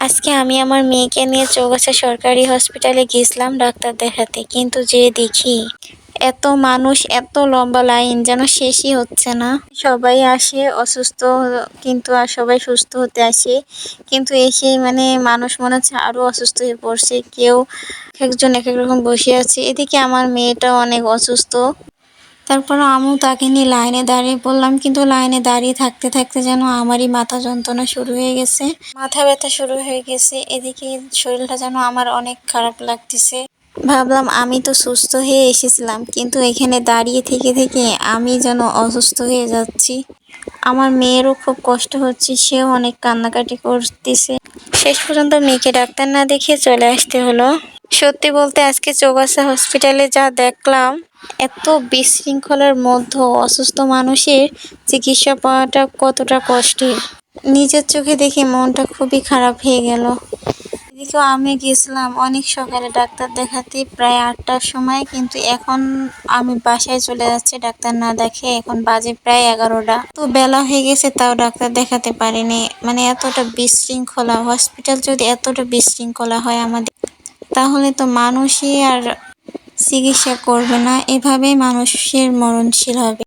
আজকে আমি আমার মেয়েকে নিয়ে চৌগাছা সরকারি হসপিটালে গেছিলাম ডাক্তার দেখাতে, কিন্তু যে দেখি এত মানুষ, এত লম্বা লাইন, যেন শেষই হচ্ছে না। সবাই আসে অসুস্থ, কিন্তু আর সবাই সুস্থ হতে আসে, কিন্তু এসেই মানুষ মনে হচ্ছে আরো অসুস্থ হয়ে পড়ছে। কেউ একজন এক এক রকম বসে আছে। এদিকে আমার মেয়েটাও অনেক অসুস্থ। তারপর আমিও তাকে নিয়ে লাইনে দাঁড়িয়ে পড়লাম, কিন্তু লাইনে দাঁড়িয়ে থাকতে থাকতে যেন আমারই মাথা যন্ত্রণা শুরু হয়ে গেছে, মাথা ব্যথা শুরু হয়ে গেছে। এদিকে শরীরটা যেন আমার অনেক খারাপ লাগতেছে। ভাবলাম আমি তো সুস্থ হয়ে এসেছিলাম, কিন্তু এখানে দাঁড়িয়ে থেকে থেকে আমি যেন অসুস্থ হয়ে যাচ্ছি। আমার মেয়েরও খুব কষ্ট হচ্ছে, সেও অনেক কান্নাকাটি করতেছে। শেষ পর্যন্ত মেয়েকে ডাক্তার না দেখিয়ে চলে আসতে হলো। সত্যি বলতে আজকে চৌগাছা হসপিটালে যা দেখলাম, এত বিশৃঙ্খলার মধ্যে অসুস্থ মানুষের চিকিৎসা পাওয়াটা কতটা কষ্টের, নিজের চোখে দেখে মনটা খুবই খারাপ হয়ে গেল। এদিকেও আমি গেছিলাম অনেক সকালে ডাক্তার দেখাতে, প্রায় 8টার সময়, কিন্তু এখন আমি বাসায় চলে যাচ্ছি ডাক্তার না দেখে। এখন বাজে প্রায় 11টা, তো বেলা হয়ে গেছে, তাও ডাক্তার দেখাতে পারিনি। এতটা বিশৃঙ্খলা, হসপিটাল যদি এতটা বিশৃঙ্খলা হয় আমাদের, তাহলে তো মানুষই আর চিকিৎসা করবে না, এভাবেই মানুষের মরণশীল হবে।